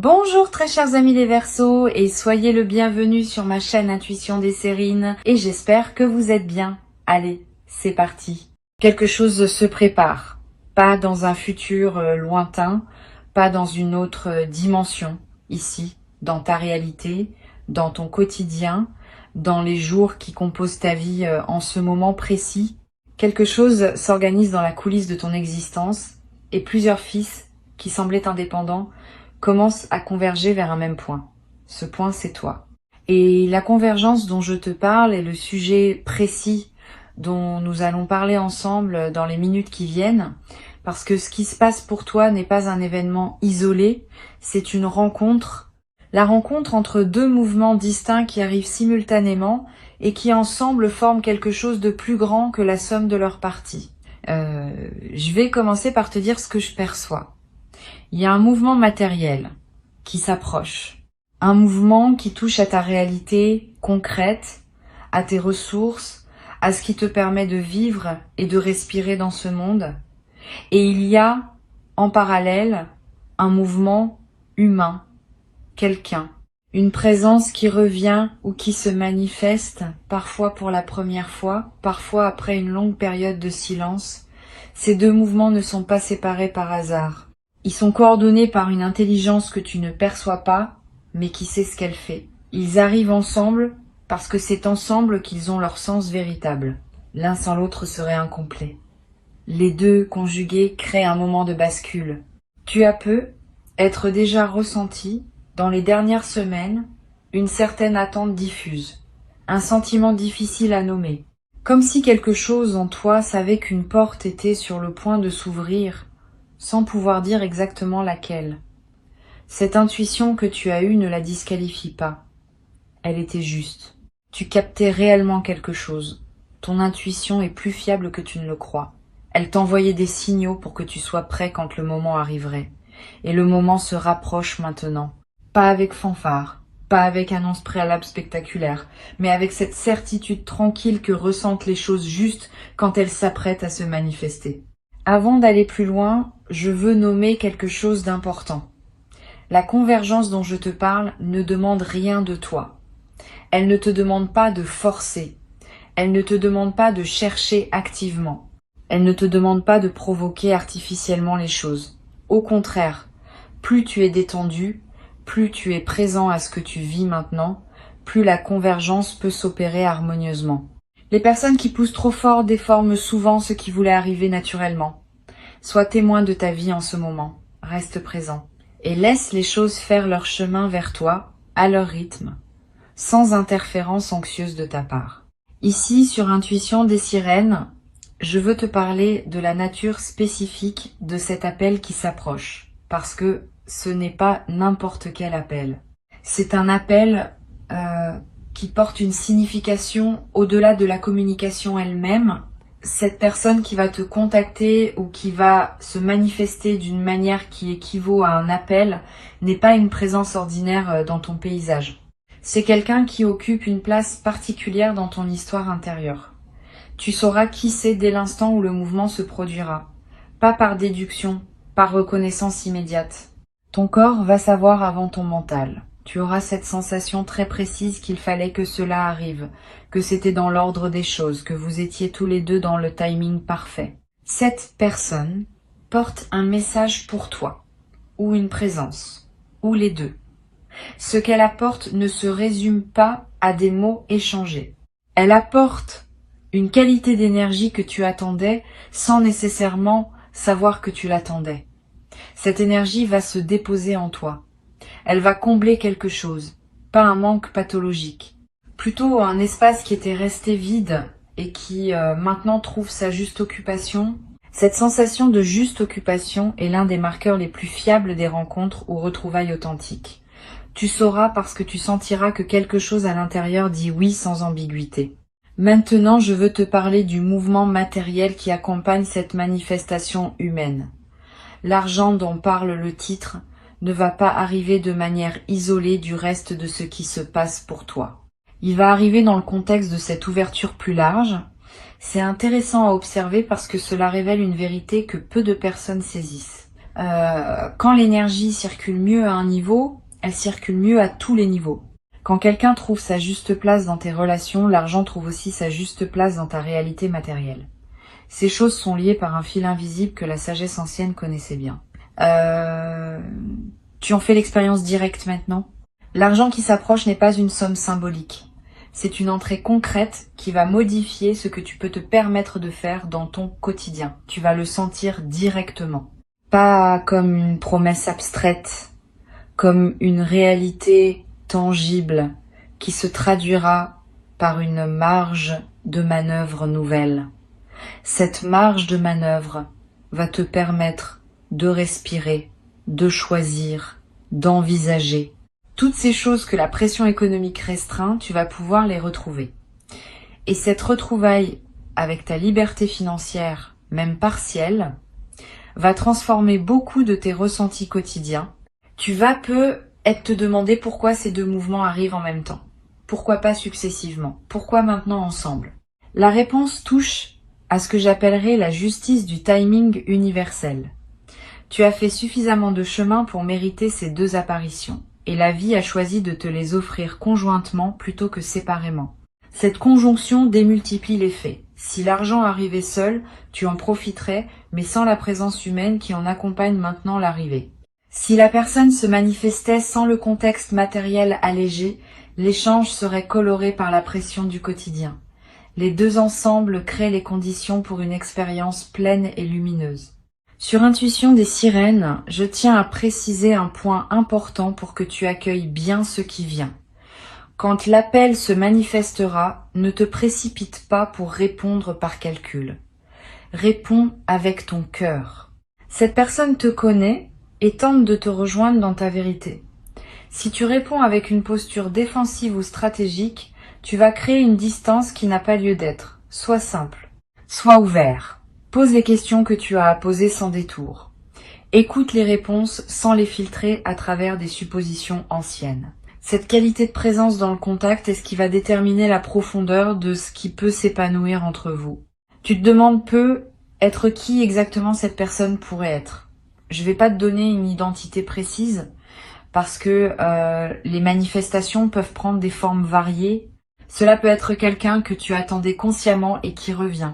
Bonjour très chers amis les Verseaux et soyez le bienvenu sur ma chaîne Intuition des Sérines et j'espère que vous êtes bien. Allez, c'est parti. Quelque chose se prépare, pas dans un futur lointain, pas dans une autre dimension, ici, dans ta réalité, dans ton quotidien, dans les jours qui composent ta vie en ce moment précis. Quelque chose s'organise dans la coulisse de ton existence et plusieurs fils qui semblaient indépendants commencent à converger vers un même point. Ce point, c'est toi. Et la convergence dont je te parle est le sujet précis dont nous allons parler ensemble dans les minutes qui viennent, parce que ce qui se passe pour toi n'est pas un événement isolé, c'est une rencontre. La rencontre entre deux mouvements distincts qui arrivent simultanément et qui ensemble forment quelque chose de plus grand que la somme de leurs parties. Je vais commencer par te dire ce que je perçois. Il y a un mouvement matériel qui s'approche, un mouvement qui touche à ta réalité concrète, à tes ressources, à ce qui te permet de vivre et de respirer dans ce monde. Et il y a, en parallèle, un mouvement humain, quelqu'un, une présence qui revient ou qui se manifeste, parfois pour la première fois, parfois après une longue période de silence. Ces deux mouvements ne sont pas séparés par hasard. Ils sont coordonnés par une intelligence que tu ne perçois pas, mais qui sait ce qu'elle fait. Ils arrivent ensemble parce que c'est ensemble qu'ils ont leur sens véritable. L'un sans l'autre serait incomplet. Les deux conjugués créent un moment de bascule. Tu as peu être déjà ressenti, dans les dernières semaines, une certaine attente diffuse, un sentiment difficile à nommer. Comme si quelque chose en toi savait qu'une porte était sur le point de s'ouvrir, sans pouvoir dire exactement laquelle. Cette intuition que tu as eue ne la disqualifie pas. Elle était juste. Tu captais réellement quelque chose. Ton intuition est plus fiable que tu ne le crois. Elle t'envoyait des signaux pour que tu sois prêt quand le moment arriverait. Et le moment se rapproche maintenant. Pas avec fanfare, pas avec annonce préalable spectaculaire, mais avec cette certitude tranquille que ressentent les choses justes quand elles s'apprêtent à se manifester. Avant d'aller plus loin, je veux nommer quelque chose d'important. La convergence dont je te parle ne demande rien de toi. Elle ne te demande pas de forcer. Elle ne te demande pas de chercher activement. Elle ne te demande pas de provoquer artificiellement les choses. Au contraire, plus tu es détendu, plus tu es présent à ce que tu vis maintenant, plus la convergence peut s'opérer harmonieusement. Les personnes qui poussent trop fort déforment souvent ce qui voulait arriver naturellement. Sois témoin de ta vie en ce moment, reste présent, et laisse les choses faire leur chemin vers toi, à leur rythme, sans interférence anxieuse de ta part. Ici, sur Intuition des Sirènes, je veux te parler de la nature spécifique de cet appel qui s'approche, parce que ce n'est pas n'importe quel appel. C'est un appel qui porte une signification au-delà de la communication elle-même. Cette personne qui va te contacter ou qui va se manifester d'une manière qui équivaut à un appel n'est pas une présence ordinaire dans ton paysage. C'est quelqu'un qui occupe une place particulière dans ton histoire intérieure. Tu sauras qui c'est dès l'instant où le mouvement se produira. Pas par déduction, par reconnaissance immédiate. Ton corps va savoir avant ton mental. Tu auras cette sensation très précise qu'il fallait que cela arrive, que c'était dans l'ordre des choses, que vous étiez tous les deux dans le timing parfait. Cette personne porte un message pour toi, ou une présence, ou les deux. Ce qu'elle apporte ne se résume pas à des mots échangés. Elle apporte une qualité d'énergie que tu attendais sans nécessairement savoir que tu l'attendais. Cette énergie va se déposer en toi. Elle va combler quelque chose, pas un manque pathologique. Plutôt un espace qui était resté vide et qui maintenant trouve sa juste occupation. Cette sensation de juste occupation est l'un des marqueurs les plus fiables des rencontres ou retrouvailles authentiques. Tu sauras parce que tu sentiras que quelque chose à l'intérieur dit oui sans ambiguïté. Maintenant, je veux te parler du mouvement matériel qui accompagne cette manifestation humaine. L'argent dont parle le titre ne va pas arriver de manière isolée du reste de ce qui se passe pour toi. Il va arriver dans le contexte de cette ouverture plus large. C'est intéressant à observer parce que cela révèle une vérité que peu de personnes saisissent. Quand l'énergie circule mieux à un niveau, elle circule mieux à tous les niveaux. Quand quelqu'un trouve sa juste place dans tes relations, l'argent trouve aussi sa juste place dans ta réalité matérielle. Ces choses sont liées par un fil invisible que la sagesse ancienne connaissait bien. Tu en fais l'expérience directe maintenant? L'argent qui s'approche n'est pas une somme symbolique. C'est une entrée concrète qui va modifier ce que tu peux te permettre de faire dans ton quotidien. Tu vas le sentir directement. Pas comme une promesse abstraite, comme une réalité tangible qui se traduira par une marge de manœuvre nouvelle. Cette marge de manœuvre va te permettre de respirer, de choisir, d'envisager. Toutes ces choses que la pression économique restreint, tu vas pouvoir les retrouver. Et cette retrouvaille avec ta liberté financière, même partielle, va transformer beaucoup de tes ressentis quotidiens. Tu vas peut-être te demander pourquoi ces deux mouvements arrivent en même temps. Pourquoi pas successivement? Pourquoi maintenant ensemble? La réponse touche à ce que j'appellerais la justice du timing universel. Tu as fait suffisamment de chemin pour mériter ces deux apparitions, et la vie a choisi de te les offrir conjointement plutôt que séparément. Cette conjonction démultiplie les faits. Si l'argent arrivait seul, tu en profiterais, mais sans la présence humaine qui en accompagne maintenant l'arrivée. Si la personne se manifestait sans le contexte matériel allégé, l'échange serait coloré par la pression du quotidien. Les deux ensemble créent les conditions pour une expérience pleine et lumineuse. Sur Intuition des sirènes, je tiens à préciser un point important pour que tu accueilles bien ce qui vient. Quand l'appel se manifestera, ne te précipite pas pour répondre par calcul. Réponds avec ton cœur. Cette personne te connaît et tente de te rejoindre dans ta vérité. Si tu réponds avec une posture défensive ou stratégique, tu vas créer une distance qui n'a pas lieu d'être. Sois simple, sois ouvert. Pose les questions que tu as à poser sans détour. Écoute les réponses sans les filtrer à travers des suppositions anciennes. Cette qualité de présence dans le contact est ce qui va déterminer la profondeur de ce qui peut s'épanouir entre vous. Tu te demandes être qui exactement cette personne pourrait être. Je vais pas te donner une identité précise parce que les manifestations peuvent prendre des formes variées. Cela peut être quelqu'un que tu attendais consciemment et qui revient.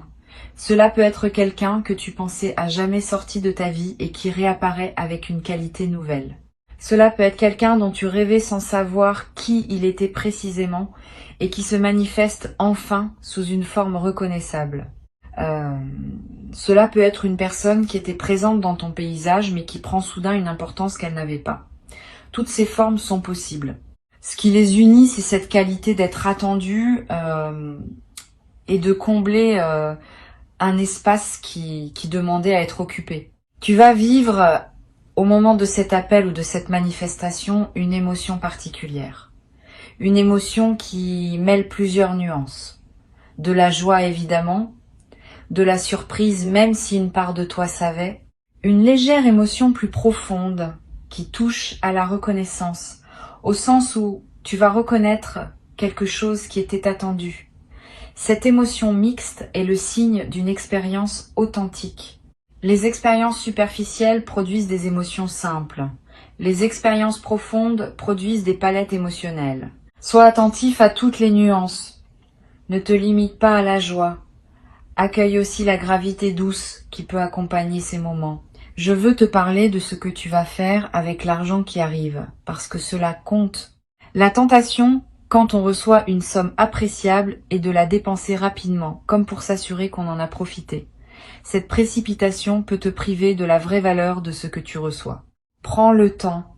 Cela peut être quelqu'un que tu pensais à jamais sorti de ta vie et qui réapparaît avec une qualité nouvelle. Cela peut être quelqu'un dont tu rêvais sans savoir qui il était précisément et qui se manifeste enfin sous une forme reconnaissable. Cela peut être une personne qui était présente dans ton paysage mais qui prend soudain une importance qu'elle n'avait pas. Toutes ces formes sont possibles. Ce qui les unit, c'est cette qualité d'être attendu et de combler un espace qui demandait à être occupé. Tu vas vivre, au moment de cet appel ou de cette manifestation, une émotion particulière. Une émotion qui mêle plusieurs nuances. De la joie évidemment, de la surprise même si une part de toi savait, une légère émotion plus profonde qui touche à la reconnaissance, au sens où tu vas reconnaître quelque chose qui était attendu. Cette émotion mixte est le signe d'une expérience authentique. Les expériences superficielles produisent des émotions simples. Les expériences profondes produisent des palettes émotionnelles. Sois attentif à toutes les nuances. Ne te limite pas à la joie. Accueille aussi la gravité douce qui peut accompagner ces moments. Je veux te parler de ce que tu vas faire avec l'argent qui arrive, parce que cela compte. La tentation, quand on reçoit une somme appréciable, est de la dépenser rapidement, comme pour s'assurer qu'on en a profité. Cette précipitation peut te priver de la vraie valeur de ce que tu reçois. Prends le temps.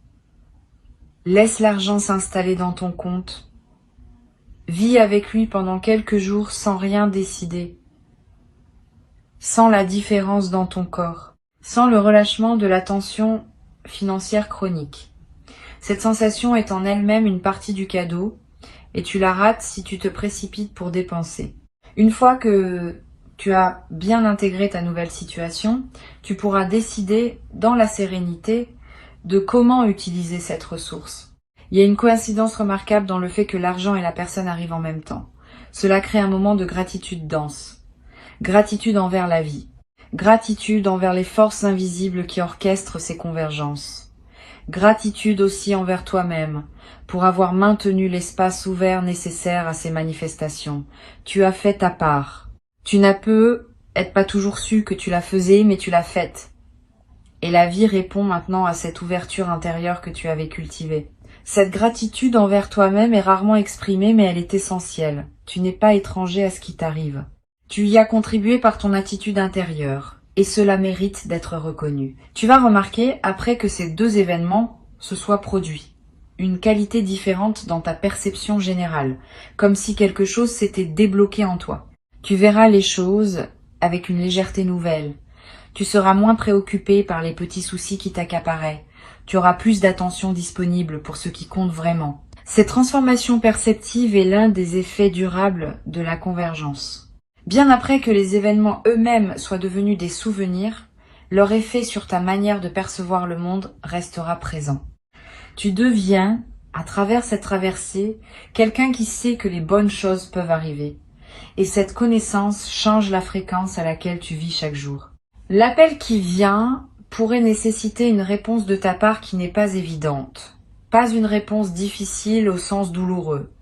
Laisse l'argent s'installer dans ton compte. Vis avec lui pendant quelques jours sans rien décider. Sans la différence dans ton corps. Sans le relâchement de la tension financière chronique. Cette sensation est en elle-même une partie du cadeau et tu la rates si tu te précipites pour dépenser. Une fois que tu as bien intégré ta nouvelle situation, tu pourras décider dans la sérénité de comment utiliser cette ressource. Il y a une coïncidence remarquable dans le fait que l'argent et la personne arrivent en même temps. Cela crée un moment de gratitude dense. Gratitude envers la vie. Gratitude envers les forces invisibles qui orchestrent ces convergences. Gratitude aussi envers toi-même pour avoir maintenu l'espace ouvert nécessaire à ces manifestations. Tu as fait ta part. Tu n'as peut-être pas toujours su que tu la faisais, mais tu l'as faite. Et la vie répond maintenant à cette ouverture intérieure que tu avais cultivée. Cette gratitude envers toi-même est rarement exprimée, mais elle est essentielle. Tu n'es pas étranger à ce qui t'arrive. Tu y as contribué par ton attitude intérieure, et cela mérite d'être reconnu. Tu vas remarquer, après que ces deux événements se soient produits, une qualité différente dans ta perception générale, comme si quelque chose s'était débloqué en toi. Tu verras les choses avec une légèreté nouvelle. Tu seras moins préoccupé par les petits soucis qui t'accaparaient. Tu auras plus d'attention disponible pour ce qui compte vraiment. Cette transformation perceptive est l'un des effets durables de la convergence. Bien après que les événements eux-mêmes soient devenus des souvenirs, leur effet sur ta manière de percevoir le monde restera présent. Tu deviens, à travers cette traversée, quelqu'un qui sait que les bonnes choses peuvent arriver. Et cette connaissance change la fréquence à laquelle tu vis chaque jour. L'appel qui vient pourrait nécessiter une réponse de ta part qui n'est pas évidente. Pas une réponse difficile au sens douloureux,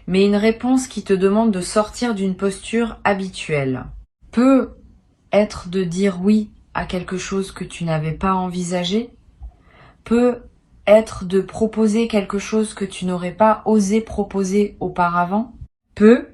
mais une réponse qui te demande de sortir d'une posture habituelle. Peut être de dire oui à quelque chose que tu n'avais pas envisagé, peut être de proposer quelque chose que tu n'aurais pas osé proposer auparavant, peut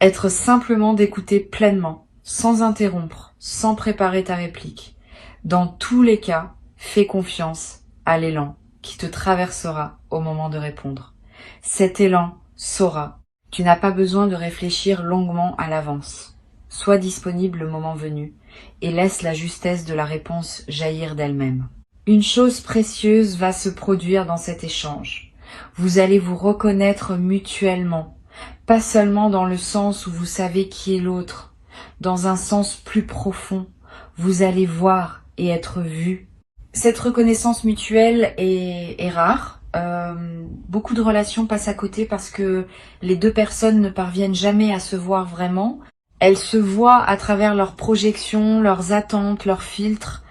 être simplement d'écouter pleinement, sans interrompre, sans préparer ta réplique. Dans tous les cas, fais confiance à l'élan qui te traversera au moment de répondre. Cet élan saura. Tu n'as pas besoin de réfléchir longuement à l'avance. Sois disponible le moment venu et laisse la justesse de la réponse jaillir d'elle-même. Une chose précieuse va se produire dans cet échange. Vous allez vous reconnaître mutuellement, pas seulement dans le sens où vous savez qui est l'autre, dans un sens plus profond. Vous allez voir et être vu. Cette reconnaissance mutuelle est rare. Beaucoup de relations passent à côté parce que les deux personnes ne parviennent jamais à se voir vraiment. Elles se voient à travers leurs projections, leurs attentes, leurs filtres.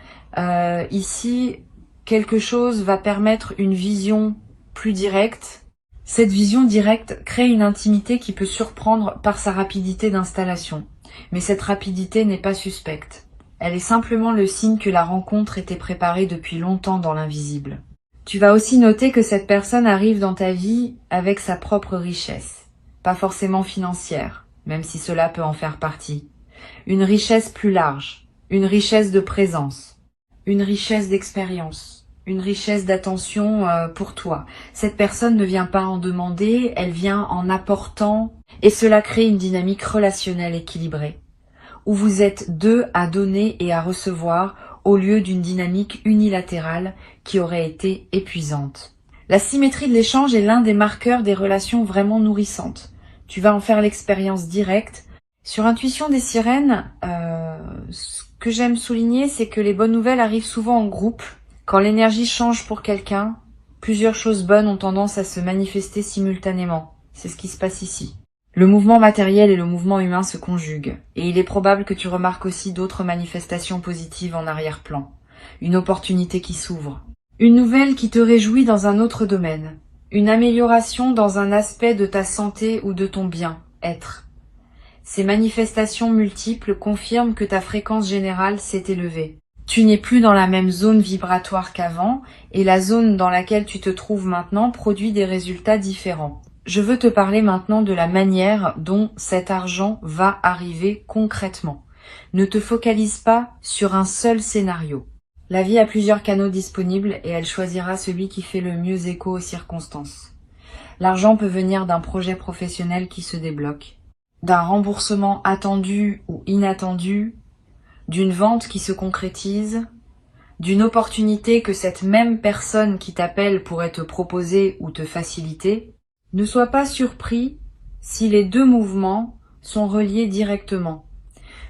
Ici, quelque chose va permettre une vision plus directe. Cette vision directe crée une intimité qui peut surprendre par sa rapidité d'installation. Mais cette rapidité n'est pas suspecte. Elle est simplement le signe que la rencontre était préparée depuis longtemps dans l'invisible. Tu vas aussi noter que cette personne arrive dans ta vie avec sa propre richesse. Pas forcément financière, même si cela peut en faire partie. Une richesse plus large, une richesse de présence, une richesse d'expérience, une richesse d'attention pour toi. Cette personne ne vient pas en demander, elle vient en apportant, et cela crée une dynamique relationnelle équilibrée, où vous êtes deux à donner et à recevoir au lieu d'une dynamique unilatérale qui aurait été épuisante. La symétrie de l'échange est l'un des marqueurs des relations vraiment nourrissantes. Tu vas en faire l'expérience directe. Sur Intuition des sirènes, ce que j'aime souligner, c'est que les bonnes nouvelles arrivent souvent en groupe. Quand l'énergie change pour quelqu'un, plusieurs choses bonnes ont tendance à se manifester simultanément. C'est ce qui se passe ici. Le mouvement matériel et le mouvement humain se conjuguent, et il est probable que tu remarques aussi d'autres manifestations positives en arrière-plan. Une opportunité qui s'ouvre. Une nouvelle qui te réjouit dans un autre domaine. Une amélioration dans un aspect de ta santé ou de ton bien-être. Ces manifestations multiples confirment que ta fréquence générale s'est élevée. Tu n'es plus dans la même zone vibratoire qu'avant, et la zone dans laquelle tu te trouves maintenant produit des résultats différents. Je veux te parler maintenant de la manière dont cet argent va arriver concrètement. Ne te focalise pas sur un seul scénario. La vie a plusieurs canaux disponibles et elle choisira celui qui fait le mieux écho aux circonstances. L'argent peut venir d'un projet professionnel qui se débloque, d'un remboursement attendu ou inattendu, d'une vente qui se concrétise, d'une opportunité que cette même personne qui t'appelle pourrait te proposer ou te faciliter. Ne sois pas surpris si les deux mouvements sont reliés directement.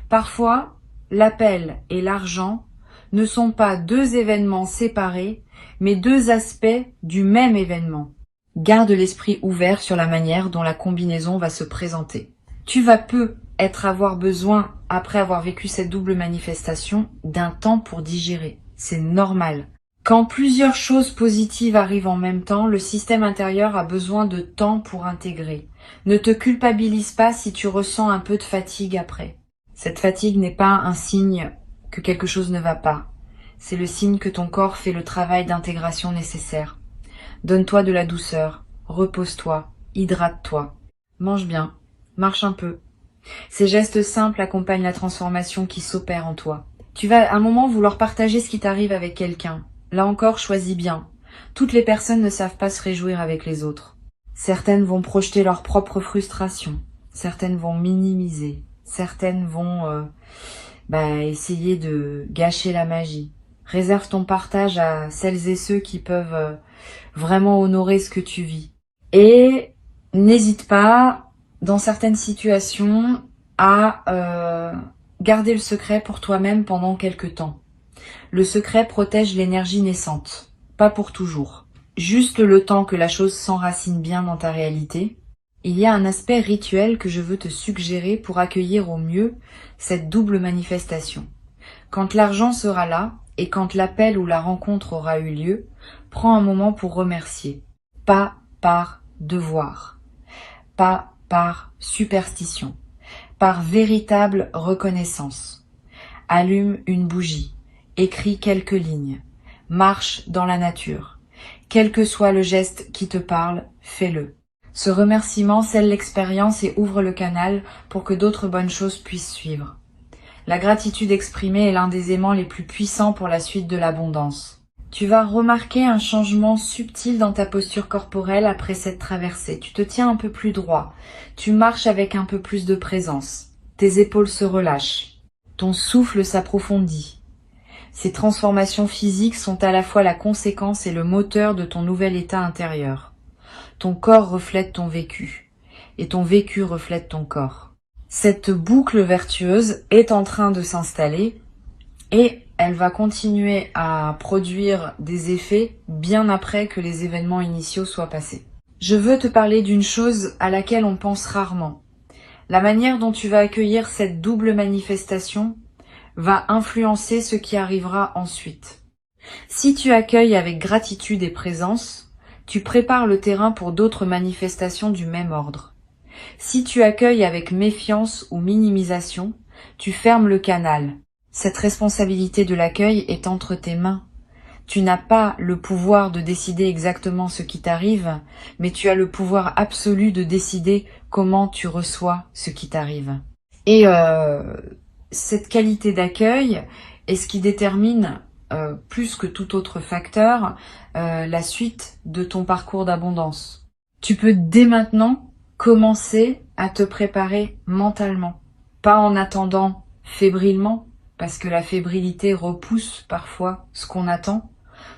Parfois, l'appel et l'argent ne sont pas deux événements séparés, mais deux aspects du même événement. Garde l'esprit ouvert sur la manière dont la combinaison va se présenter. Tu vas peu avoir besoin, après avoir vécu cette double manifestation, d'un temps pour digérer. C'est normal. Quand plusieurs choses positives arrivent en même temps, le système intérieur a besoin de temps pour intégrer. Ne te culpabilise pas si tu ressens un peu de fatigue après. Cette fatigue n'est pas un signe que quelque chose ne va pas. C'est le signe que ton corps fait le travail d'intégration nécessaire. Donne-toi de la douceur, repose-toi, hydrate-toi. Mange bien, marche un peu. Ces gestes simples accompagnent la transformation qui s'opère en toi. Tu vas à un moment vouloir partager ce qui t'arrive avec quelqu'un. Là encore, choisis bien. Toutes les personnes ne savent pas se réjouir avec les autres. Certaines vont projeter leur propre frustration. Certaines vont minimiser. Certaines vont essayer de gâcher la magie. Réserve ton partage à celles et ceux qui peuvent vraiment honorer ce que tu vis. Et n'hésite pas, dans certaines situations, à garder le secret pour toi-même pendant quelque temps. Le secret protège l'énergie naissante, pas pour toujours. Juste le temps que la chose s'enracine bien dans ta réalité. Il y a un aspect rituel que je veux te suggérer pour accueillir au mieux cette double manifestation. Quand l'argent sera là, et quand l'appel ou la rencontre aura eu lieu, prends un moment pour remercier. Pas par devoir, pas par superstition, par véritable reconnaissance. Allume une bougie, écris quelques lignes, marche dans la nature. Quel que soit le geste qui te parle, fais-le. Ce remerciement scelle l'expérience et ouvre le canal pour que d'autres bonnes choses puissent suivre. La gratitude exprimée est l'un des aimants les plus puissants pour la suite de l'abondance. Tu vas remarquer un changement subtil dans ta posture corporelle après cette traversée. Tu te tiens un peu plus droit. Tu marches avec un peu plus de présence. Tes épaules se relâchent. Ton souffle s'approfondit. Ces transformations physiques sont à la fois la conséquence et le moteur de ton nouvel état intérieur. Ton corps reflète ton vécu, et ton vécu reflète ton corps. Cette boucle vertueuse est en train de s'installer, et elle va continuer à produire des effets bien après que les événements initiaux soient passés. Je veux te parler d'une chose à laquelle on pense rarement. La manière dont tu vas accueillir cette double manifestation va influencer ce qui arrivera ensuite. Si tu accueilles avec gratitude et présence, tu prépares le terrain pour d'autres manifestations du même ordre. Si tu accueilles avec méfiance ou minimisation, tu fermes le canal. Cette responsabilité de l'accueil est entre tes mains. Tu n'as pas le pouvoir de décider exactement ce qui t'arrive, mais tu as le pouvoir absolu de décider comment tu reçois ce qui t'arrive. Et cette qualité d'accueil est ce qui détermine, plus que tout autre facteur, la suite de ton parcours d'abondance. Tu peux dès maintenant commencer à te préparer mentalement, pas en attendant fébrilement, parce que la fébrilité repousse parfois ce qu'on attend,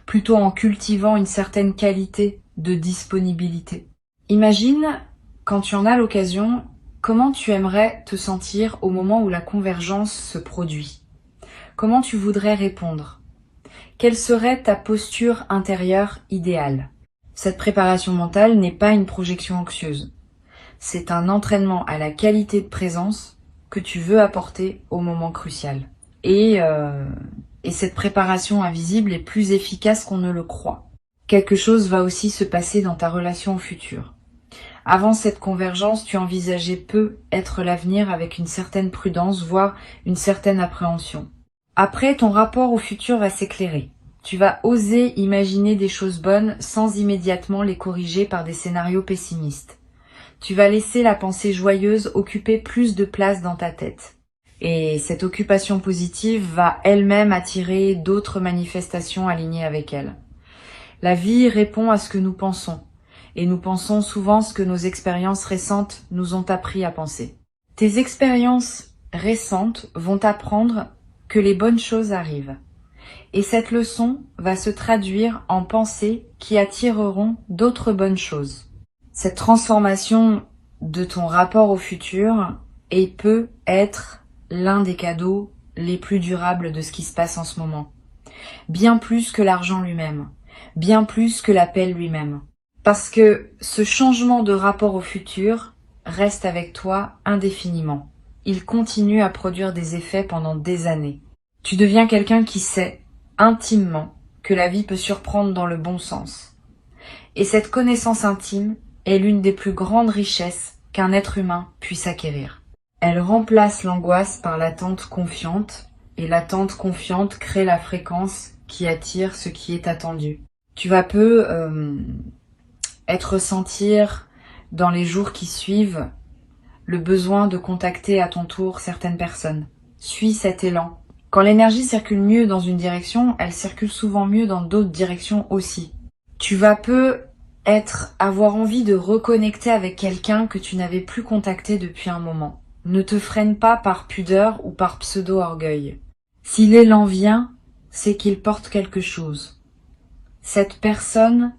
plutôt en cultivant une certaine qualité de disponibilité. Imagine, quand tu en as l'occasion, comment tu aimerais te sentir au moment où la convergence se produit. Comment tu voudrais répondre? Quelle serait ta posture intérieure idéale? Cette préparation mentale n'est pas une projection anxieuse. C'est un entraînement à la qualité de présence que tu veux apporter au moment crucial. Et cette préparation invisible est plus efficace qu'on ne le croit. Quelque chose va aussi se passer dans ta relation au futur. Avant cette convergence, tu envisageais peu être l'avenir avec une certaine prudence, voire une certaine appréhension. Après, ton rapport au futur va s'éclairer. Tu vas oser imaginer des choses bonnes sans immédiatement les corriger par des scénarios pessimistes. Tu vas laisser la pensée joyeuse occuper plus de place dans ta tête. Et cette occupation positive va elle-même attirer d'autres manifestations alignées avec elle. La vie répond à ce que nous pensons, et nous pensons souvent ce que nos expériences récentes nous ont appris à penser. Tes expériences récentes vont t'apprendre que les bonnes choses arrivent. Et cette leçon va se traduire en pensées qui attireront d'autres bonnes choses. Cette transformation de ton rapport au futur peut être l'un des cadeaux les plus durables de ce qui se passe en ce moment. Bien plus que l'argent lui-même, bien plus que l'appel lui-même. Parce que ce changement de rapport au futur reste avec toi indéfiniment. il continue à produire des effets pendant des années. Tu deviens quelqu'un qui sait, intimement, que la vie peut surprendre dans le bon sens. Et cette connaissance intime est l'une des plus grandes richesses qu'un être humain puisse acquérir. Elle remplace l'angoisse par l'attente confiante, et l'attente confiante crée la fréquence qui attire ce qui est attendu. Tu vas ressentir dans les jours qui suivent le besoin de contacter à ton tour certaines personnes. Suis cet élan. Quand l'énergie circule mieux dans une direction, elle circule souvent mieux dans d'autres directions aussi. Tu vas avoir envie de reconnecter avec quelqu'un que tu n'avais plus contacté depuis un moment. Ne te freine pas par pudeur ou par pseudo-orgueil. Si l'élan vient, c'est qu'il porte quelque chose. Cette personne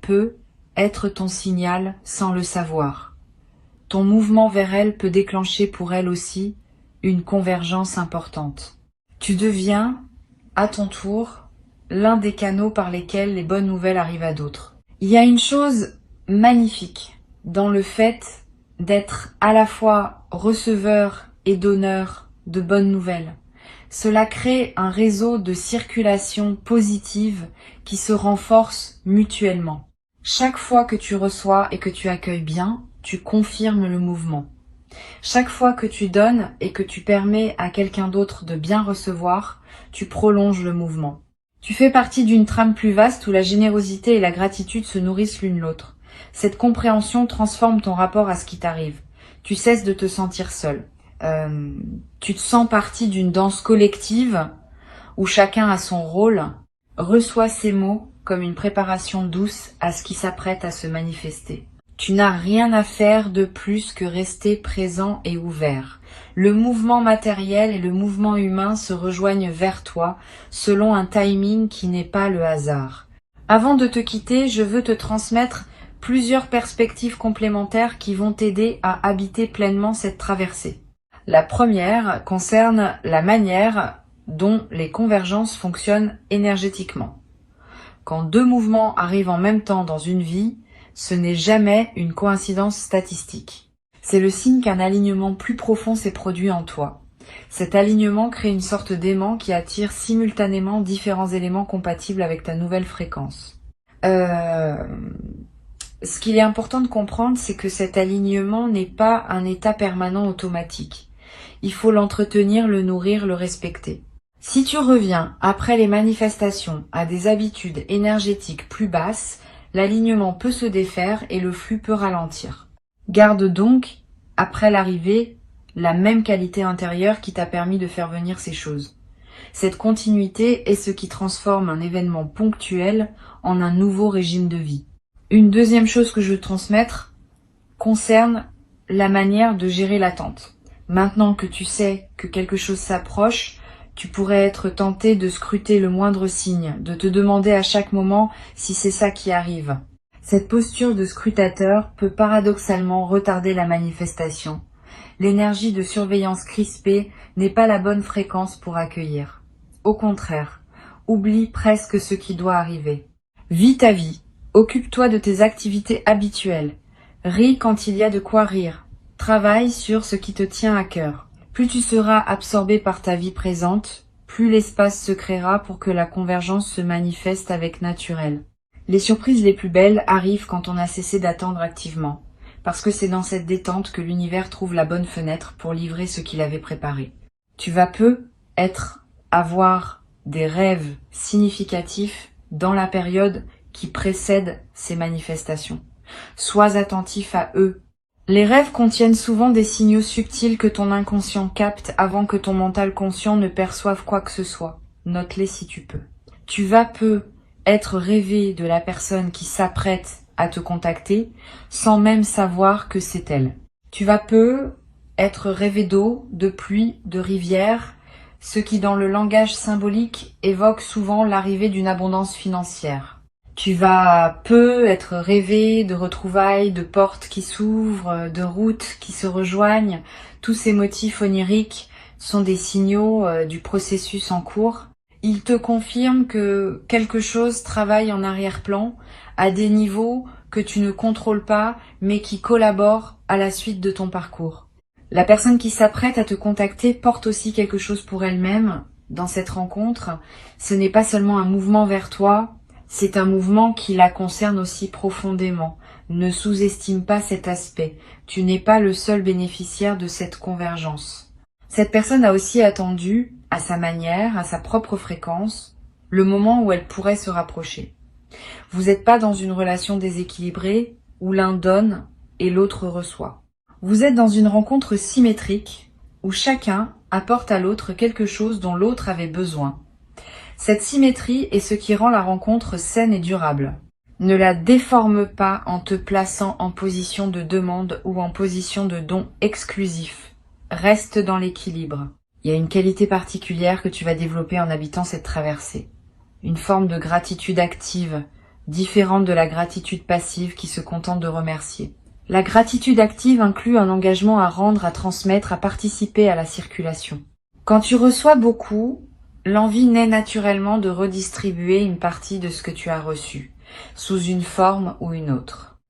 peut être ton signal sans le savoir. Ton mouvement vers elle peut déclencher pour elle aussi une convergence importante. Tu deviens, à ton tour, l'un des canaux par lesquels les bonnes nouvelles arrivent à d'autres. Il y a une chose magnifique dans le fait d'être à la fois receveur et donneur de bonnes nouvelles. Cela crée un réseau de circulation positive qui se renforce mutuellement. Chaque fois que tu reçois et que tu accueilles bien, tu confirmes le mouvement. Chaque fois que tu donnes et que tu permets à quelqu'un d'autre de bien recevoir, tu prolonges le mouvement. Tu fais partie d'une trame plus vaste où la générosité et la gratitude se nourrissent l'une l'autre. Cette compréhension transforme ton rapport à ce qui t'arrive. Tu cesses de te sentir seul. Tu te sens partie d'une danse collective où chacun a son rôle. Reçois ces mots comme une préparation douce à ce qui s'apprête à se manifester. Tu n'as rien à faire de plus que rester présent et ouvert. Le mouvement matériel et le mouvement humain se rejoignent vers toi selon un timing qui n'est pas le hasard. Avant de te quitter, je veux te transmettre plusieurs perspectives complémentaires qui vont t'aider à habiter pleinement cette traversée. La première concerne la manière dont les convergences fonctionnent énergétiquement. Quand deux mouvements arrivent en même temps dans une vie, ce n'est jamais une coïncidence statistique. C'est le signe qu'un alignement plus profond s'est produit en toi. Cet alignement crée une sorte d'aimant qui attire simultanément différents éléments compatibles avec ta nouvelle fréquence. Ce qu'il est important de comprendre, c'est que cet alignement n'est pas un état permanent automatique. Il faut l'entretenir, le nourrir, le respecter. Si tu reviens, après les manifestations, à des habitudes énergétiques plus basses, l'alignement peut se défaire et le flux peut ralentir. Garde donc, après l'arrivée, la même qualité intérieure qui t'a permis de faire venir ces choses. Cette continuité est ce qui transforme un événement ponctuel en un nouveau régime de vie. Une deuxième chose que je veux transmettre concerne la manière de gérer l'attente. Maintenant que tu sais que quelque chose s'approche, tu pourrais être tenté de scruter le moindre signe, de te demander à chaque moment si c'est ça qui arrive. Cette posture de scrutateur peut paradoxalement retarder la manifestation. L'énergie de surveillance crispée n'est pas la bonne fréquence pour accueillir. Au contraire, oublie presque ce qui doit arriver. Vis ta vie, occupe-toi de tes activités habituelles, ris quand il y a de quoi rire, travaille sur ce qui te tient à cœur. Plus tu seras absorbé par ta vie présente, plus l'espace se créera pour que la convergence se manifeste avec naturel. Les surprises les plus belles arrivent quand on a cessé d'attendre activement, parce que c'est dans cette détente que l'univers trouve la bonne fenêtre pour livrer ce qu'il avait préparé. Tu vas avoir des rêves significatifs dans la période qui précède ces manifestations. Sois attentif à eux. Les rêves contiennent souvent des signaux subtils que ton inconscient capte avant que ton mental conscient ne perçoive quoi que ce soit. Note-les si tu peux. Tu vas être rêvé de la personne qui s'apprête à te contacter sans même savoir que c'est elle. Tu vas être rêvé d'eau, de pluie, de rivière, ce qui dans le langage symbolique évoque souvent l'arrivée d'une abondance financière. Tu vas être rêvé de retrouvailles, de portes qui s'ouvrent, de routes qui se rejoignent. Tous ces motifs oniriques sont des signaux du processus en cours. Ils te confirment que quelque chose travaille en arrière-plan à des niveaux que tu ne contrôles pas mais qui collaborent à la suite de ton parcours. La personne qui s'apprête à te contacter porte aussi quelque chose pour elle-même dans cette rencontre. Ce n'est pas seulement un mouvement vers toi, c'est un mouvement qui la concerne aussi profondément. Ne sous-estime pas cet aspect. Tu n'es pas le seul bénéficiaire de cette convergence. Cette personne a aussi attendu, à sa manière, à sa propre fréquence, le moment où elle pourrait se rapprocher. Vous n'êtes pas dans une relation déséquilibrée où l'un donne et l'autre reçoit. Vous êtes dans une rencontre symétrique où chacun apporte à l'autre quelque chose dont l'autre avait besoin. Cette symétrie est ce qui rend la rencontre saine et durable. Ne la déforme pas en te plaçant en position de demande ou en position de don exclusif. Reste dans l'équilibre. Il y a une qualité particulière que tu vas développer en habitant cette traversée. Une forme de gratitude active, différente de la gratitude passive qui se contente de remercier. La gratitude active inclut un engagement à rendre, à transmettre, à participer à la circulation. Quand tu reçois beaucoup, l'envie naît naturellement de redistribuer une partie de ce que tu as reçu, sous une forme ou une autre.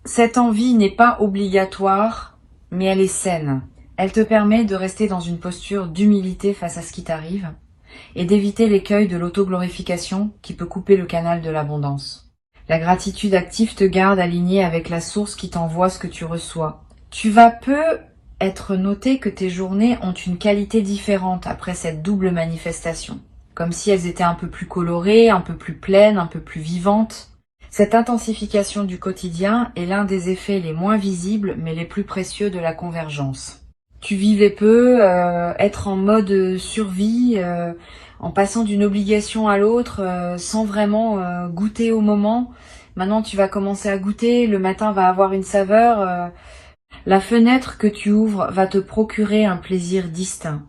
Cette envie n'est pas obligatoire, mais elle est saine. Elle te permet de rester dans une posture d'humilité face à ce qui t'arrive et d'éviter l'écueil de l'autoglorification qui peut couper le canal de l'abondance. La gratitude active te garde aligné avec la source qui t'envoie ce que tu reçois. Tu vas peu être noté que tes journées ont une qualité différente après cette double manifestation, comme si elles étaient un peu plus colorées, un peu plus pleines, un peu plus vivantes. Cette intensification du quotidien est l'un des effets les moins visibles mais les plus précieux de la convergence. Tu vivais peu, être en mode survie, en passant d'une obligation à l'autre, sans vraiment goûter au moment. Maintenant, tu vas commencer à goûter, le matin va avoir une saveur. La fenêtre que tu ouvres va te procurer un plaisir distinct.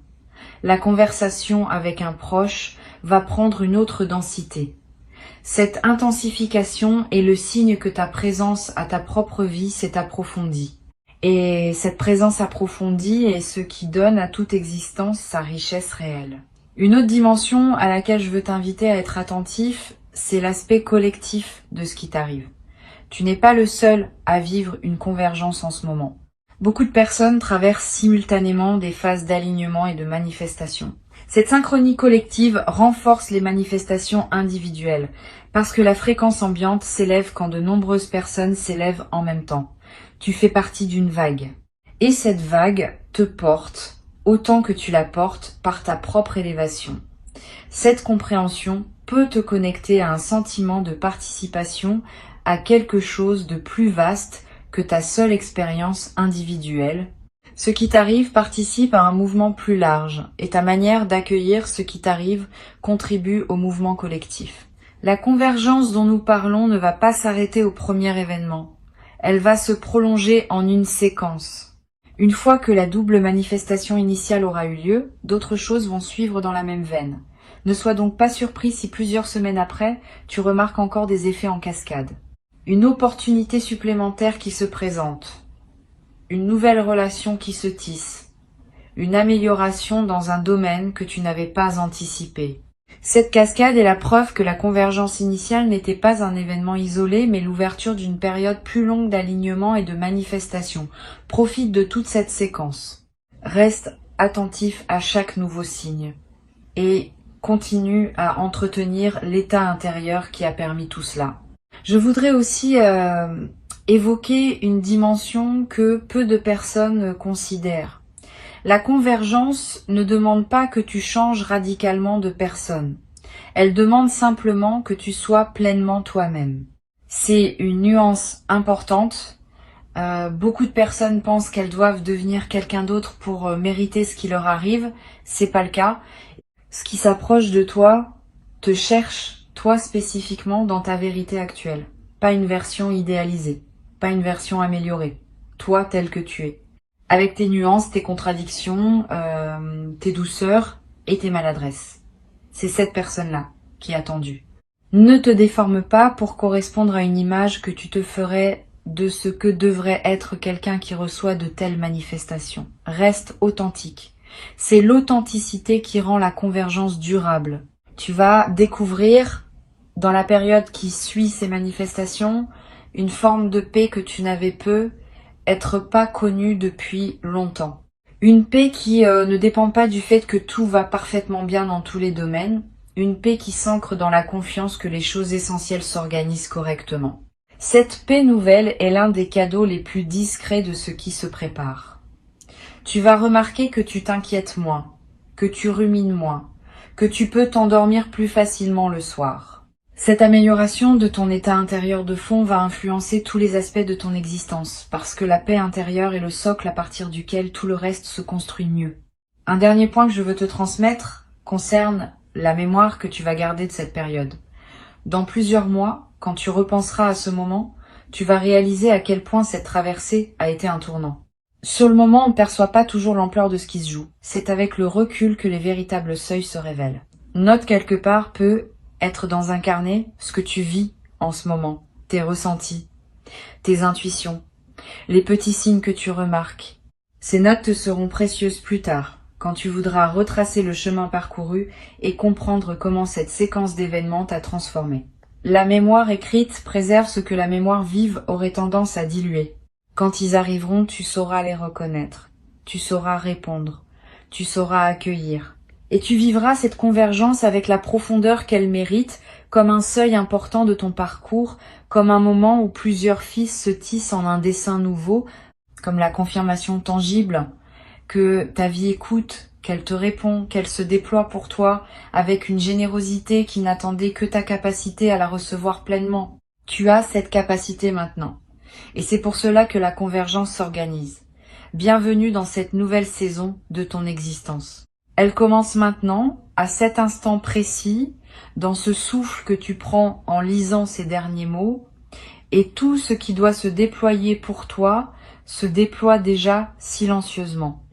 La conversation avec un proche va prendre une autre densité. Cette intensification est le signe que ta présence à ta propre vie s'est approfondie. Et cette présence approfondie est ce qui donne à toute existence sa richesse réelle. Une autre dimension à laquelle je veux t'inviter à être attentif, c'est l'aspect collectif de ce qui t'arrive. Tu n'es pas le seul à vivre une convergence en ce moment. Beaucoup de personnes traversent simultanément des phases d'alignement et de manifestation. Cette synchronie collective renforce les manifestations individuelles, parce que la fréquence ambiante s'élève quand de nombreuses personnes s'élèvent en même temps. Tu fais partie d'une vague. Et cette vague te porte, autant que tu la portes, par ta propre élévation. Cette compréhension peut te connecter à un sentiment de participation à quelque chose de plus vaste que ta seule expérience individuelle. Ce qui t'arrive participe à un mouvement plus large, et ta manière d'accueillir ce qui t'arrive contribue au mouvement collectif. La convergence dont nous parlons ne va pas s'arrêter au premier événement. Elle va se prolonger en une séquence. Une fois que la double manifestation initiale aura eu lieu, d'autres choses vont suivre dans la même veine. Ne sois donc pas surpris si plusieurs semaines après, tu remarques encore des effets en cascade. Une opportunité supplémentaire qui se présente. Une nouvelle relation qui se tisse. Une amélioration dans un domaine que tu n'avais pas anticipé. Cette cascade est la preuve que la convergence initiale n'était pas un événement isolé, mais l'ouverture d'une période plus longue d'alignement et de manifestation. Profite de toute cette séquence. Reste attentif à chaque nouveau signe. Et continue à entretenir l'état intérieur qui a permis tout cela. Je voudrais aussi évoquer une dimension que peu de personnes considèrent. La convergence ne demande pas que tu changes radicalement de personne. Elle demande simplement que tu sois pleinement toi-même. C'est une nuance importante. Beaucoup de personnes pensent qu'elles doivent devenir quelqu'un d'autre pour mériter ce qui leur arrive. C'est pas le cas. Ce qui s'approche de toi te cherche, toi spécifiquement, dans ta vérité actuelle. Pas une version idéalisée, pas une version améliorée. Toi tel que tu es. Avec tes nuances, tes contradictions, tes douceurs et tes maladresses. C'est cette personne-là qui est attendue. Ne te déforme pas pour correspondre à une image que tu te ferais de ce que devrait être quelqu'un qui reçoit de telles manifestations. Reste authentique. C'est l'authenticité qui rend la convergence durable. Tu vas découvrir, dans la période qui suit ces manifestations, une forme de paix que tu n'avais peu, être pas connu depuis longtemps. Une paix qui ne dépend pas du fait que tout va parfaitement bien dans tous les domaines, une paix qui s'ancre dans la confiance que les choses essentielles s'organisent correctement. Cette paix nouvelle est l'un des cadeaux les plus discrets de ce qui se prépare. Tu vas remarquer que tu t'inquiètes moins, que tu rumines moins, que tu peux t'endormir plus facilement le soir. Cette amélioration de ton état intérieur de fond va influencer tous les aspects de ton existence, parce que la paix intérieure est le socle à partir duquel tout le reste se construit mieux. Un dernier point que je veux te transmettre concerne la mémoire que tu vas garder de cette période. Dans plusieurs mois, quand tu repenseras à ce moment, tu vas réaliser à quel point cette traversée a été un tournant. Sur le moment, on ne perçoit pas toujours l'ampleur de ce qui se joue. C'est avec le recul que les véritables seuils se révèlent. Note quelque part peut être dans un carnet ce que tu vis en ce moment, tes ressentis, tes intuitions, les petits signes que tu remarques. Ces notes te seront précieuses plus tard, quand tu voudras retracer le chemin parcouru et comprendre comment cette séquence d'événements t'a transformé. La mémoire écrite préserve ce que la mémoire vive aurait tendance à diluer. Quand ils arriveront, tu sauras les reconnaître, tu sauras répondre, tu sauras accueillir. Et tu vivras cette convergence avec la profondeur qu'elle mérite, comme un seuil important de ton parcours, comme un moment où plusieurs fils se tissent en un dessin nouveau, comme la confirmation tangible que ta vie écoute, qu'elle te répond, qu'elle se déploie pour toi avec une générosité qui n'attendait que ta capacité à la recevoir pleinement. Tu as cette capacité maintenant. Et c'est pour cela que la convergence s'organise. Bienvenue dans cette nouvelle saison de ton existence. Elle commence maintenant, à cet instant précis, dans ce souffle que tu prends en lisant ces derniers mots, et tout ce qui doit se déployer pour toi se déploie déjà silencieusement.